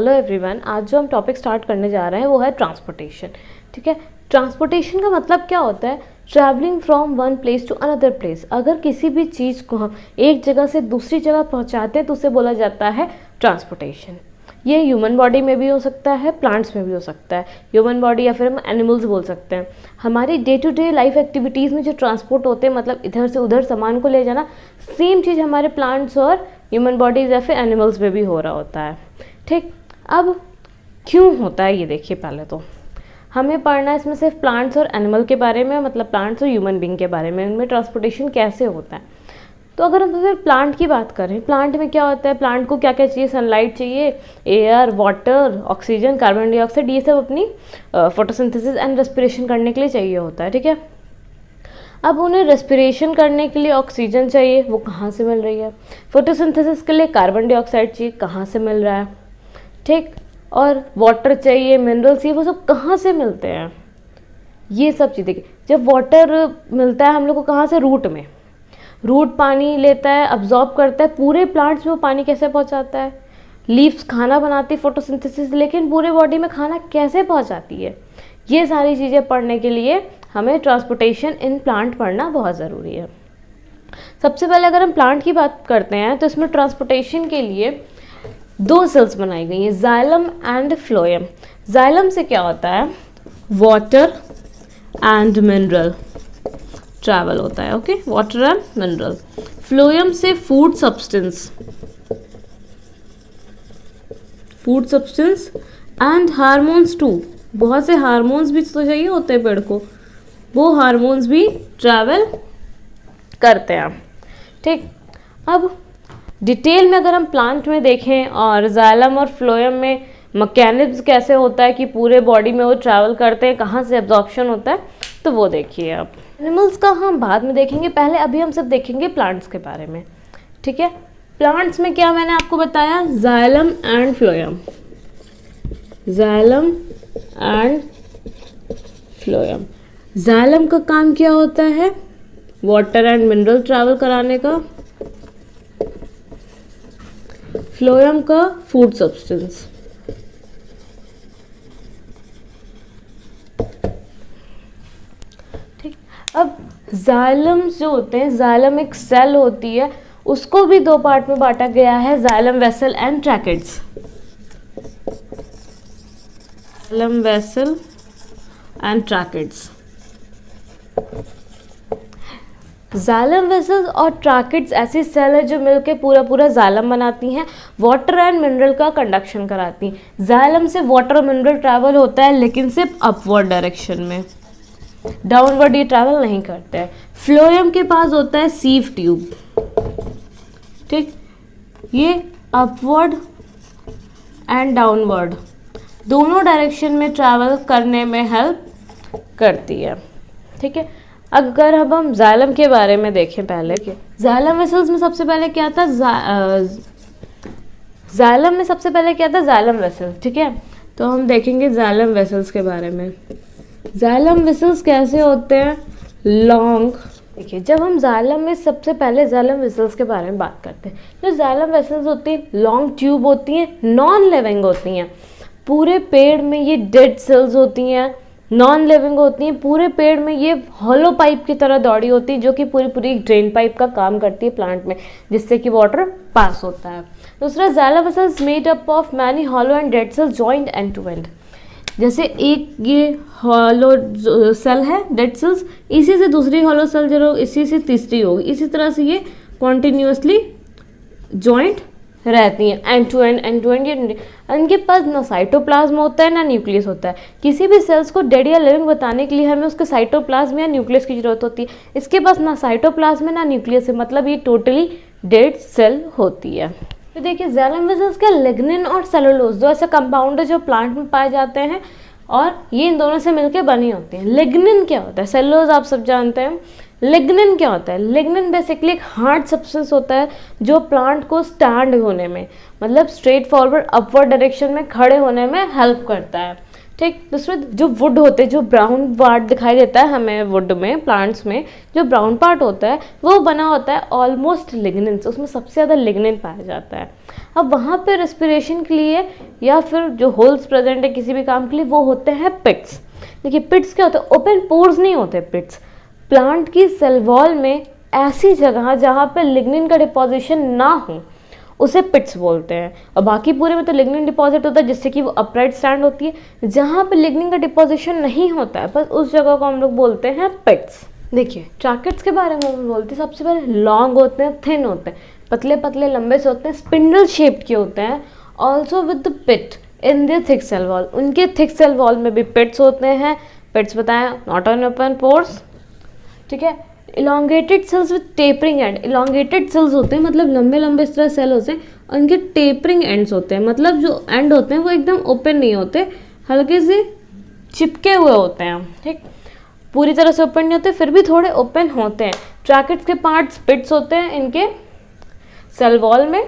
Hello everyone, आज जो हम टॉपिक स्टार्ट करने जा रहे हैं वो है ट्रांसपोर्टेशन। ठीक है, ट्रांसपोर्टेशन का मतलब क्या होता है? Travelling from one place to another place. अगर किसी भी चीज़ को हम एक जगह से दूसरी जगह पहुंचाते हैं तो उसे बोला जाता है ट्रांसपोर्टेशन। ये ह्यूमन बॉडी में भी हो सकता है, प्लांट्स में भी हो सकता है। ह्यूमन बॉडी या फिर हम एनिमल्स बोल सकते हैं। हमारी day to day life activities में जो ट्रांसपोर्ट होते हैं, मतलब इधर से उधर सामान को ले जाना, सेम चीज़ हमारे प्लांट्स और ह्यूमन बॉडीज़ या फिर एनिमल्स में भी हो रहा होता है। ठीक, अब क्यों होता है ये देखिए। पहले तो हमें पढ़ना है इसमें सिर्फ प्लांट्स और एनिमल के बारे में, मतलब प्लांट्स और ह्यूमन बीइंग के बारे में, उनमें ट्रांसपोर्टेशन कैसे होता है। तो अगर हम फिर प्लांट की बात करें, प्लांट में क्या होता है? प्लांट को क्या क्या चाहिए? सनलाइट चाहिए, air, water, oxygen, carbon dioxide, ये सब अपनी फोटोसिंथेसिस एंड रेस्पिरेशन करने के लिए चाहिए होता है। ठीक है, अब उन्हें रेस्पिरेशन करने के लिए ऑक्सीजन चाहिए, वो कहाँ से मिल रही है? फोटोसिंथेसिस के लिए कार्बन डाइऑक्साइड चाहिए, कहाँ से मिल रहा है? ठीक, और वाटर चाहिए, मिनरल्स चाहिए, वो सब कहाँ से मिलते हैं? ये सब चीज़ देखिए। जब वाटर मिलता है हम लोग को कहाँ से? रूट में। रूट पानी लेता है, अब्जॉर्ब करता है, पूरे प्लांट्स में वो पानी कैसे पहुँचाता है? लीव्स खाना बनाती है फोटोसिंथेसिस, लेकिन पूरे बॉडी में खाना कैसे पहुँचाती है? ये सारी चीज़ें पढ़ने के लिए हमें ट्रांसपोर्टेशन इन प्लांट पढ़ना बहुत ज़रूरी है। सबसे पहले अगर हम प्लांट की बात करते हैं तो इसमें ट्रांसपोर्टेशन के लिए दो सेल्स बनाई गई हैं, जाइलम एंड फ्लोएम। जाइलम से क्या होता है? वाटर एंड मिनरल ट्रैवल होता है। Okay, water and mineral. Phloem से food substance and hormones too. बहुत से हार्मोन्स भी तो चाहिए होते हैं पेड़ को, वो हार्मोन्स भी ट्रैवल करते हैं। ठीक, अब डिटेल में अगर हम प्लांट में देखें और जाइलम और फ्लोएम में मैकेनिज्म कैसे होता है कि पूरे बॉडी में वो ट्रैवल करते हैं, कहाँ से एब्जॉर्प्शन होता है, तो वो देखिए आप। एनिमल्स का हम बाद में देखेंगे, पहले अभी हम सब देखेंगे प्लांट्स के बारे में। ठीक है, प्लांट्स में क्या मैंने आपको बताया? Xylem and phloem. Xylem and phloem. Xylem का काम क्या होता है? वाटर एंड मिनरल ट्रैवल कराने का। फ्लोएम का फूड सब्सटेंस। ठीक, अब जाइलम जो होते हैं, जाइलम एक सेल होती है, उसको भी दो पार्ट में बांटा गया है, xylem vessel and tracheids. Xylem vessel and tracheids. Xylem vessels और ट्रैकेट्स ऐसी सेल है जो मिलकर पूरा जाइलम बनाती हैं, वाटर एंड मिनरल का कंडक्शन कराती हैं। जाइलम से वाटर और मिनरल ट्रैवल होता है, लेकिन सिर्फ अपवर्ड डायरेक्शन में, डाउनवर्ड ये ट्रैवल नहीं करते हैं। फ्लोएम के पास होता है सीव ट्यूब। ठीक, ये अपवर्ड एंड डाउनवर्ड दोनों डायरेक्शन में ट्रैवल करने में हेल्प करती है। ठीक है, अगर अब हम जाइलम के बारे में देखें, पहले जाइलम वेसल्स में सबसे पहले क्या था? जाइलम में सबसे पहले क्या था? Xylem vessel. ठीक है, तो हम देखेंगे जाइलम वेसल्स के बारे में। जाइलम वेसल्स कैसे होते हैं? लॉन्ग। देखिए, जब हम जाइलम में सबसे पहले जाइलम वेसल्स के बारे में बात करते हैं, जो जाइलम वेसल्स होती हैं लॉन्ग ट्यूब होती हैं, नॉन लिविंग होती हैं। पूरे पेड़ में ये डेड सेल्स होती हैं, नॉन लिविंग होती हैं। पूरे पेड़ में ये हॉलो पाइप की तरह दौड़ी होती है, जो कि पूरी एक ड्रेन पाइप का काम करती है प्लांट में, जिससे कि वाटर पास होता है। दूसरा, xylem vessels made up of many hollow and dead cells joint end to end. जैसे एक ये हॉलो सेल है, डेड सेल्स, इसी से दूसरी हॉलो सेल जो इसी से तीसरी होगी, इसी तरह से ये कॉन्टिन्यूसली जॉइंट रहती हैं, एंड टू एंड। इनके पास ना साइटोप्लाज्म होता है ना न्यूक्लियस होता है। किसी भी सेल्स को डेड या लिविंग बताने के लिए हमें उसके साइटोप्लाज्म या न्यूक्लियस की जरूरत होती है। इसके पास ना साइटोप्लाज्म है ना न्यूक्लियस है, मतलब ये टोटली डेड सेल होती है। तो देखिए, जाइलम वेसल्स का लिग्निन और सेलुलोज दो ऐसे कंपाउंड है जो प्लांट में पाए जाते हैं, और ये इन दोनों से मिलकर बनी होती है। लिग्निन क्या होता है? सेलुलोज आप सब जानते हैं। लिग्निन क्या होता है? लिग्निन बेसिकली एक हार्ड सब्सटेंस होता है जो प्लांट को स्टैंड होने में, मतलब स्ट्रेट फॉरवर्ड अपवर्ड डायरेक्शन में खड़े होने में हेल्प करता है। ठीक। दूसरे जो वुड होते हैं, जो ब्राउन पार्ट दिखाई देता है हमें वुड में, प्लांट्स में जो ब्राउन पार्ट होता है वो बना होता है ऑलमोस्ट लिग्निन से, उसमें सबसे ज़्यादा लिग्निन पाया जाता है। अब वहाँ पे रेस्पिरेशन के लिए या फिर जो होल्स प्रेजेंट है किसी भी काम के लिए वो होते हैं पिट्स। देखिए पिट्स क्या होता है, ओपन पोर्स नहीं होते पिट्स। प्लांट की सेल वॉल में ऐसी जगह जहाँ पे लिग्निन का डिपोजिशन ना हो उसे पिट्स बोलते हैं, और बाकी पूरे में तो लिग्निन डिपॉजिट होता है जिससे कि वो अपराइट स्टैंड होती है। जहाँ पे लिग्निन का डिपोजिशन नहीं होता है बस उस जगह को हम लोग बोलते हैं पिट्स। देखिए ट्रैकेट्स के बारे में हम बोलते हैं, सबसे पहले लॉन्ग होते हैं, थिन होते हैं, पतले पतले लंबे से होते हैं, स्पिंडल शेप्ड के होते हैं, also with the pit in the thick cell wall. उनके थिक सेल वॉल में भी पिट्स होते हैं। पिट्स बताएं नॉट ऑन ओपन पोर्स, ठीक है। Elongated cells with tapering end, elongated cells होते हैं मतलब लंबे लंबे इस तरह सेल होते हैं, और इनके टेपरिंग एंड्स होते हैं मतलब जो एंड होते हैं वो एकदम ओपन नहीं होते, हल्के से चिपके हुए होते हैं, ठीक। पूरी तरह से ओपन नहीं होते फिर भी थोड़े ओपन होते हैं। ट्रैकेट्स के पार्ट्स पिट्स होते हैं इनके सेल वॉल में,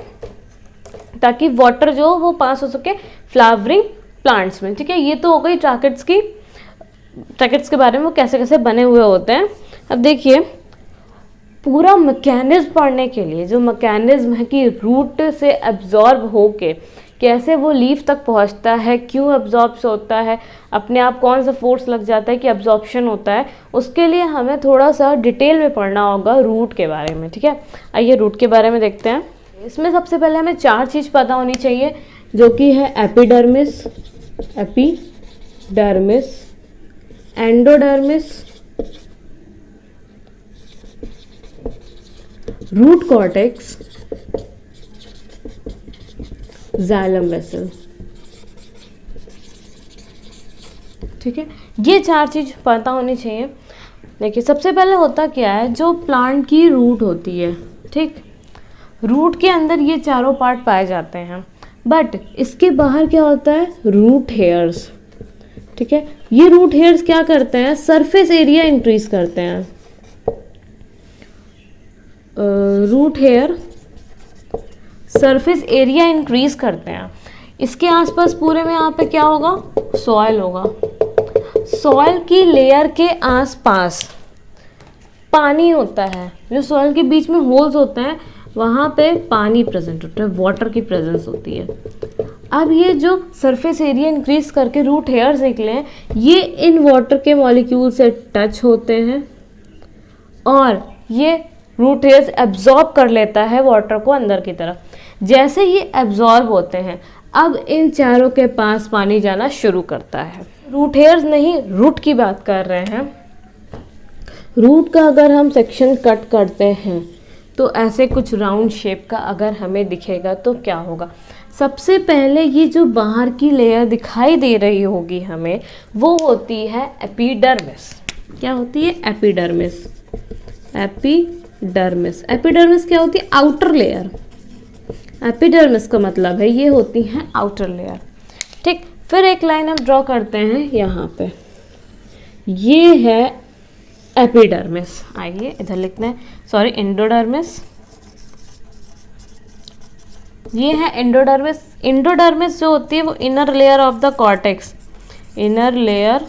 ताकि वाटर जो वो पास हो सके फ्लावरिंग प्लांट्स में, ठीक है। ये तो हो गई ट्रैकेट्स की, ट्रैकेट्स के बारे में वो कैसे कैसे बने हुए होते हैं। अब देखिए पूरा मैकेनिज्म पढ़ने के लिए, जो मैकेनिज्म है कि रूट से एब्जॉर्ब होके कैसे वो लीफ तक पहुंचता है, क्यों एब्जॉर्ब होता है, अपने आप कौन सा फोर्स लग जाता है कि एब्जॉर्प्शन होता है, उसके लिए हमें थोड़ा सा डिटेल में पढ़ना होगा रूट के बारे में, ठीक है। आइए रूट के बारे में देखते हैं। इसमें सबसे पहले हमें 4 चीज़ पता होनी चाहिए, जो कि है epidermis, endodermis, root cortex, xylem vessel, ठीक है। ये 4 चीज़ पता होनी चाहिए। देखिए सबसे पहले होता क्या है, जो प्लांट की रूट होती है, ठीक, रूट के अंदर ये चारों पार्ट पाए जाते हैं, बट इसके बाहर क्या होता है, रूट हेयर्स, ठीक है। ये रूट हेयर्स क्या करते हैं, सरफेस एरिया इंक्रीज करते हैं। Root hair surface area increase करते हैं। इसके आसपास पूरे में यहाँ पे क्या होगा, सॉइल होगा। सॉइल की लेयर के आसपास पानी होता है, जो सॉइल के बीच में होल्स होते हैं वहाँ पे पानी प्रेजेंट होता है, वाटर की प्रेजेंस होती है। अब ये जो सरफेस एरिया इंक्रीज करके रूट हेयर्स निकले हैं, ये इन वाटर के मॉलिक्यूल से टच होते हैं और ये रूट हेयर्स एब्जॉर्ब कर लेता है वाटर को अंदर की तरफ। जैसे ये एब्जॉर्ब होते हैं, अब इन चारों के पास पानी जाना शुरू करता है। रूट हेयर्स नहीं, रूट की बात कर रहे हैं। रूट का अगर हम सेक्शन कट करते हैं तो ऐसे कुछ राउंड शेप का अगर हमें दिखेगा तो क्या होगा, सबसे पहले ये जो बाहर की लेयर दिखाई दे रही होगी हमें, वो होती है एपिडर्मिस। क्या होती है, एपिडर्मिस। एपिडर्मिस क्या होती है, आउटर लेयर। एपिडर्मिस का मतलब है ये होती है आउटर लेयर, ठीक। फिर एक लाइन हम ड्रॉ करते हैं यहाँ पे, ये है एपिडर्मिस। आइए इधर लिखते हैं, सॉरी एंडोडर्मिस, ये है एंडोडर्मिस। एंडोडर्मिस जो होती है वो inner layer of the cortex, inner layer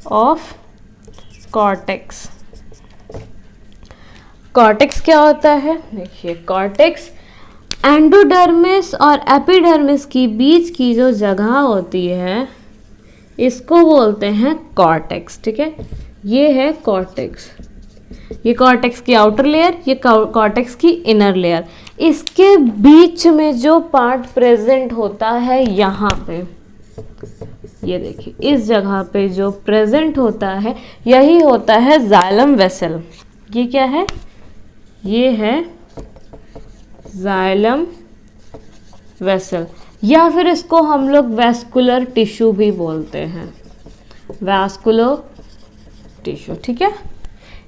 of cortex. Cortex क्या होता है, देखिए कॉर्टेक्स एंडोडर्मिस और एपिडर्मिस की बीच की जो जगह होती है इसको बोलते हैं कॉर्टेक्स, ठीक है। ये है कॉर्टेक्स, ये कॉर्टेक्स की आउटर लेयर, ये कॉर्टेक्स की इनर लेयर। इसके बीच में जो पार्ट प्रेजेंट होता है यहाँ पे, ये देखिए इस जगह पे जो प्रेजेंट होता है यही होता है जाइलम वेसल। ये क्या है, ये है जाइलम वेसल, या फिर इसको हम लोग वैस्कुलर टिश्यू भी बोलते हैं, वैस्कुलर टिश्यू, ठीक है।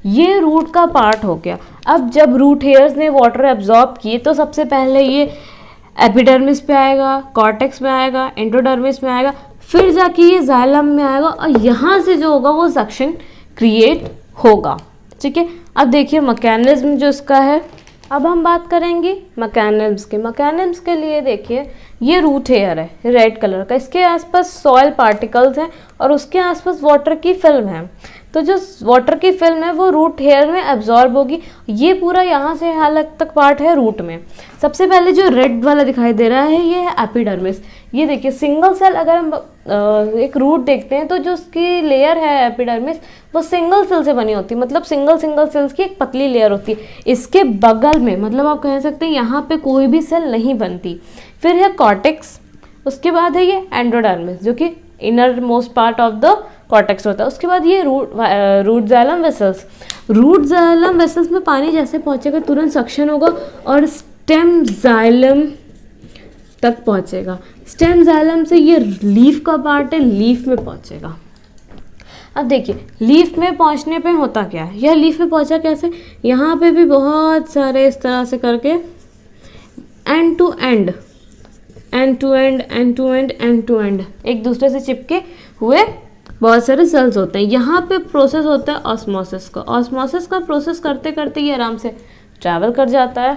ये रूट का पार्ट हो गया। अब जब रूट हेयर्स ने वाटर एब्जॉर्ब किए तो सबसे पहले ये एपिडर्मिस पे आएगा, कॉर्टेक्स में आएगा, एंडोडर्मिस में आएगा, फिर जाके ये जाइलम में आएगा और यहाँ से जो होगा वो सक्शन क्रिएट होगा, ठीक है। अब देखिए मैकेनिज्म जो इसका है, अब हम बात करेंगे मैकेनिज्म्स के। मैकेनिज्म्स के लिए देखिए, ये रूट हेयर है रेड कलर का, इसके आसपास सॉइल पार्टिकल्स हैं और उसके आसपास वाटर की फिल्म है। तो जो वाटर की फिल्म है वो रूट हेयर में एब्जॉर्ब होगी। ये पूरा यहाँ से यहाँ तक पार्ट है रूट में। सबसे पहले जो रेड वाला दिखाई दे रहा है ये है एपिडर्मिस। ये देखिए सिंगल सेल, अगर हम एक रूट देखते हैं तो जो उसकी लेयर है एपिडर्मिस वो सिंगल सेल से बनी होती है, मतलब सिंगल सेल्स की एक पतली लेयर होती है। इसके बगल में, मतलब आप कह सकते हैं यहाँ पे कोई भी सेल नहीं बनती। फिर है कॉर्टेक्स, उसके बाद है ये एंडोडर्मिस जो कि inner most part of the cortex होता है। उसके बाद ये root xylem vessels. Root xylem vessels में पानी जैसे पहुंचेगा तुरंत सक्शन होगा और स्टेम जाइलम तक पहुंचेगा। स्टेम जाइलम से ये लीफ का पार्ट है, लीफ में पहुंचेगा। अब देखिए लीफ में पहुंचने पे होता क्या है, यह लीफ में पहुंचा कैसे, यहाँ पे भी बहुत सारे इस तरह से करके एंड टू एंड एक दूसरे से चिपके हुए बहुत सारे सेल्स होते हैं। यहाँ पे प्रोसेस होता है ऑस्मोसिस का। ऑस्मोसिस का प्रोसेस करते करते ये आराम से ट्रैवल कर जाता है।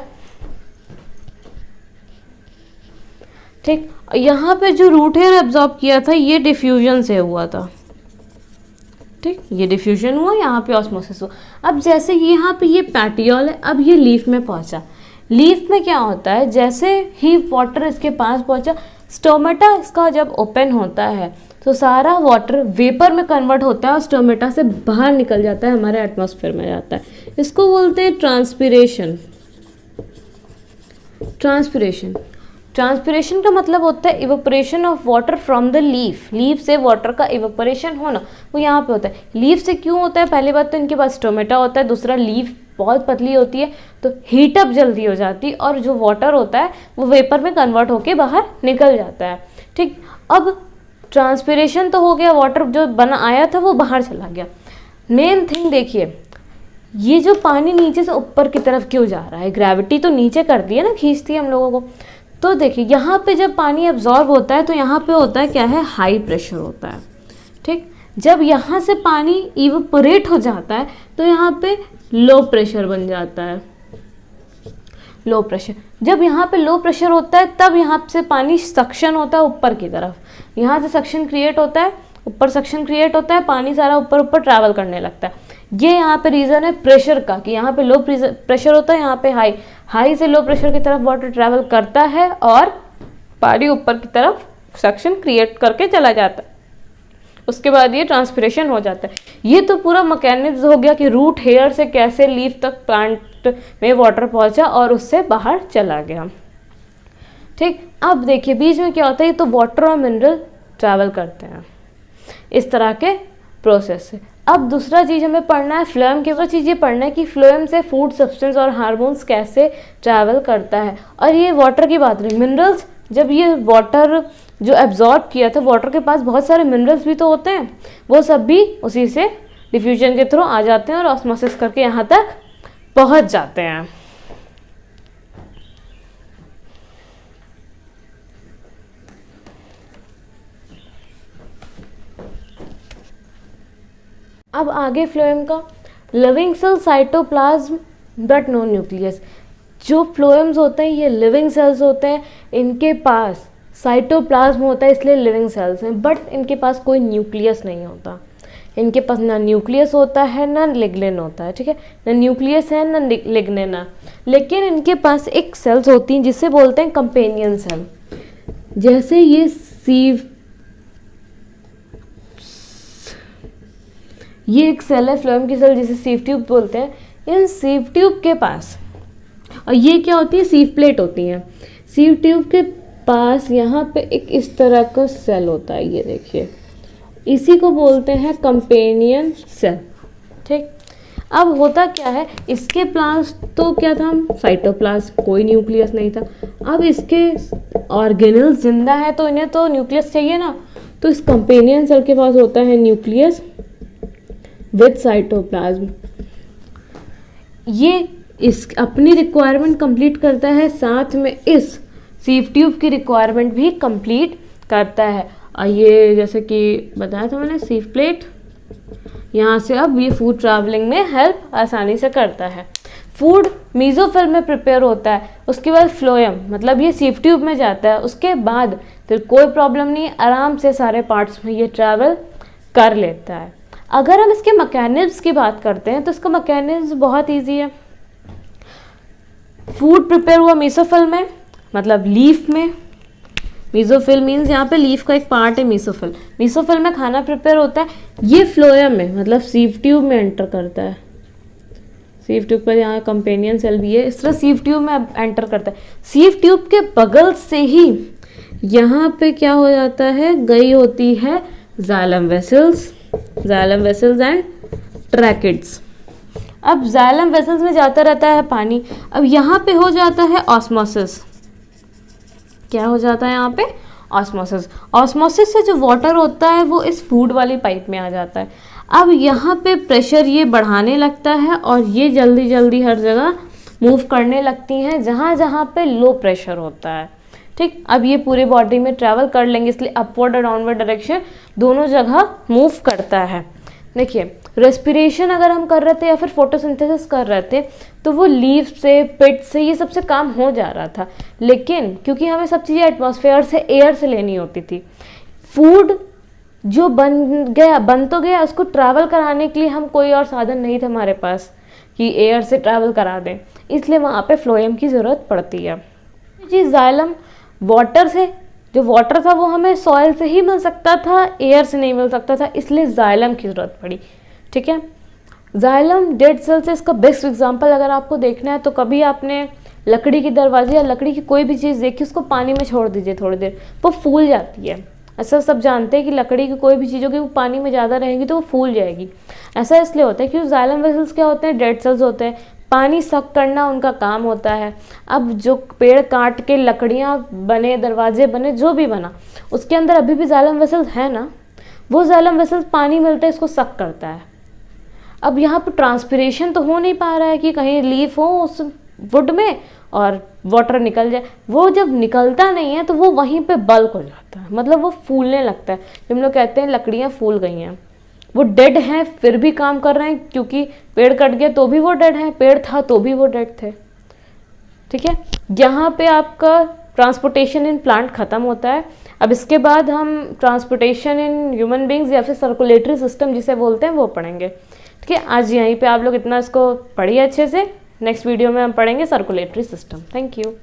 ठीक, यहाँ पे जो रूट हेयर एब्जॉर्ब किया था ये डिफ्यूजन से हुआ था। ठीक, ये डिफ्यूजन हुआ, यहाँ पे ऑस्मोसिस हुआ। अब जैसे यहाँ पे ये पैटियोल है, अब ये लीफ में पहुंचा। लीफ में क्या होता है, जैसे ही वाटर इसके पास पहुंचा, स्टोमेटा इसका जब ओपन होता है तो सारा वाटर वेपर में कन्वर्ट होता है और स्टोमेटा से बाहर निकल जाता है, हमारे एटमॉस्फेयर में जाता है। इसको बोलते हैं ट्रांसपिरेशन। ट्रांसपिरेशन का मतलब होता है evaporation of water from the leaf. Leaf से वाटर का इवेपोरेशन होना वो यहाँ पे होता है। लीफ से क्यों होता है, पहली बात तो इनके पास स्टोमेटा होता है, दूसरा लीफ बहुत पतली होती है तो हीटअप जल्दी हो जाती है और जो वाटर होता है वो वेपर में कन्वर्ट होके बाहर निकल जाता है। ठीक, अब ट्रांसपिरेशन तो हो गया, वाटर जो बना आया था वो बाहर चला गया। मेन थिंग देखिए, ये जो पानी नीचे से ऊपर की तरफ क्यों जा रहा है, ग्रेविटी तो नीचे करती है ना, खींचती है हम लोगों को। तो देखिए यहाँ पे जब पानी एब्जॉर्ब होता है तो यहाँ पे होता है क्या है, हाई प्रेशर होता है। ठीक, जब यहाँ से पानी इवेपोरेट हो जाता है तो यहाँ पे लो प्रेशर बन जाता है। लो प्रेशर, जब यहाँ पे लो प्रेशर होता है तब यहाँ से पानी सक्शन होता है ऊपर की तरफ, यहाँ से सक्शन क्रिएट होता है, ऊपर सक्शन क्रिएट होता है, पानी सारा ऊपर ऊपर ट्रैवल करने लगता है। ये यहाँ पे रीज़न है प्रेशर का कि यहाँ पे लो प्रेशर होता है, यहाँ पे हाई से लो प्रेशर की तरफ वाटर ट्रैवल करता है और पानी ऊपर की तरफ सक्शन क्रिएट करके चला जाता है। उसके बाद ये ट्रांसपिरेशन हो जाता है। ये तो पूरा मैकेनिज्म हो गया कि रूट हेयर से कैसे लीफ तक प्लांट में वाटर पहुंचा और उससे बाहर चला गया। ठीक, अब देखिए बीच में क्या होता है, ये तो वाटर और मिनरल ट्रैवल करते हैं इस तरह के प्रोसेस से। अब दूसरा चीज़ हमें पढ़ना है फ्लोएम के ऊपर, चीज़ ये पढ़ना है कि फ्लोएम से फूड सब्सटेंस और हार्मोन्स कैसे ट्रैवल करता है। और ये वाटर की बात रही, मिनरल्स, जब ये वाटर जो एब्जॉर्ब किया था, वाटर के पास बहुत सारे मिनरल्स भी तो होते हैं, वो सब भी उसी से डिफ्यूजन के थ्रू आ जाते हैं और ऑस्मोसिस करके यहाँ तक पहुँच जाते हैं। अब आगे फ्लोएम का, living cell, cytoplasm but no nucleus. जो फ्लोएम्स होते हैं ये लिविंग सेल्स होते हैं, इनके पास साइटोप्लाज्म होता है इसलिए लिविंग सेल्स हैं, बट इनके पास कोई न्यूक्लियस नहीं होता। इनके पास ना न्यूक्लियस होता है ना लिग्निन होता है। ठीक है, ना न्यूक्लियस है ना लिग्निन है, लेकिन इनके पास एक सेल्स होती हैं जिसे बोलते हैं कंपेनियन सेल। जैसे ये एक सेल है फ्लोएम की सेल जिसे सीव ट्यूब बोलते हैं। इन सीव ट्यूब के पास, और ये क्या होती है, सीव प्लेट होती हैं। सीव ट्यूब के पास यहाँ पे एक इस तरह का सेल होता है, ये देखिए, इसी को बोलते हैं कंपेनियन सेल। ठीक, अब होता क्या है, इसके पास तो क्या था, साइटोप्लाज्म, कोई न्यूक्लियस नहीं था। अब इसके ऑर्गेनल्स जिंदा है तो इन्हें तो न्यूक्लियस चाहिए ना, तो इस कंपेनियन सेल के पास होता है न्यूक्लियस विद साइटोप्लाज्म। ये इस अपनी रिक्वायरमेंट कंप्लीट करता है, साथ में इस सीव ट्यूब की रिक्वायरमेंट भी कंप्लीट करता है। और ये जैसे कि बताया था मैंने, सीव प्लेट, यहाँ से अब ये फूड ट्रैवलिंग में हेल्प आसानी से करता है। फूड मीजोफिल में प्रिपेयर होता है, उसके बाद फ्लोएम मतलब ये सीव ट्यूब में जाता है, उसके बाद फिर कोई प्रॉब्लम नहीं, आराम से सारे पार्ट्स में ये ट्रैवल कर लेता है। अगर हम इसके मैकेनिज्म की बात करते हैं तो इसका मैकेनिज्म बहुत ईजी है। फूड प्रिपेयर हुआ मीसोफिल में, मतलब लीफ में। मीसोफिल मीन्स यहाँ पे लीफ का एक पार्ट है मीसोफिल। मीसोफिल में खाना प्रिपेयर होता है, ये फ्लोएम में मतलब सीव ट्यूब में एंटर करता है। सीव ट्यूब पर यहाँ कंपेनियन सेल भी है, इस तरह सीव ट्यूब में एंटर करता है। सीव ट्यूब के बगल से ही यहाँ पे क्या हो जाता है, गई होती है जाइलम वेसल्स एंड ट्रैकिड्स। अब जाइलम वेसल्स में जाता रहता है पानी। अब यहाँ पे हो जाता है ऑस्मोसिस। क्या हो जाता है यहाँ पे, ऑस्मोसिस। ऑस्मोसिस से जो वाटर होता है वो इस फूड वाली पाइप में आ जाता है। अब यहाँ पे प्रेशर ये बढ़ाने लगता है और ये जल्दी जल्दी हर जगह मूव करने लगती हैं जहाँ जहाँ पे लो प्रेशर होता है। ठीक, अब ये पूरे बॉडी में ट्रैवल कर लेंगे, इसलिए अपवर्ड और डाउनवर्ड डायरेक्शन दोनों जगह मूव करता है। देखिए, रेस्पिरेशन अगर हम कर रहे थे या फिर फोटोसिंथेसिस कर रहे थे तो वो लीफ से, पिट से, ये सबसे काम हो जा रहा था, लेकिन क्योंकि हमें सब चीज़ें एटमॉस्फेयर से, एयर से लेनी होती थी, फूड जो बन तो गया, उसको ट्रैवल कराने के लिए हम कोई और साधन नहीं थे हमारे पास कि एयर से ट्रैवल करा दें, इसलिए वहाँ पे फ्लोएम की ज़रूरत पड़ती है। जी, जाइलम वाटर से, जो वाटर था वो हमें सॉइल से ही मिल सकता था, एयर से नहीं मिल सकता था, इसलिए जाइलम की ज़रूरत पड़ी। ठीक है, जाइलम डेड सेल से इसका बेस्ट एग्जांपल अगर आपको देखना है तो कभी आपने लकड़ी के दरवाजे या लकड़ी की कोई भी चीज़ देखी, उसको पानी में छोड़ दीजिए थोड़ी देर, वो फूल जाती है। ऐसा सब जानते हैं कि लकड़ी की कोई भी चीज़ होगी वो पानी में ज़्यादा रहेगी तो वो फूल जाएगी। ऐसा इसलिए होता है क्योंकि जाइलम वेसल्स क्या होते हैं, डेड सेल्स होते हैं, पानी सक करना उनका काम होता है। अब जो पेड़ काट के लकड़ियाँ बने, दरवाजे बने, जो भी बना, उसके अंदर अभी भी जाइलम वेसल्स है ना, वो जाइलम वेसल्स पानी मिलता है, इसको सक करता है। अब यहाँ पर ट्रांसपिरेशन तो हो नहीं पा रहा है कि कहीं लीफ हो उस वुड में और वाटर निकल जाए, वो जब निकलता नहीं है तो वो वहीं पे बल्क हो जाता है, मतलब वो फूलने लगता है। जब हम लोग कहते हैं लकड़ियाँ फूल गई हैं, वो डेड हैं फिर भी काम कर रहे हैं, क्योंकि पेड़ कट गया तो भी वो डेड है, पेड़ था तो भी वो डेड थे। ठीक है, यहाँ पे आपका ट्रांसपोर्टेशन इन प्लांट खत्म होता है। अब इसके बाद हम ट्रांसपोर्टेशन इन ह्यूमन बींग्स या फिर सर्कुलेटरी सिस्टम जिसे बोलते हैं वो पढ़ेंगे। ठीक है, आज यहीं पे आप लोग इतना इसको पढ़िए अच्छे से। नेक्स्ट वीडियो में हम पढ़ेंगे सर्कुलेटरी सिस्टम। Thank you.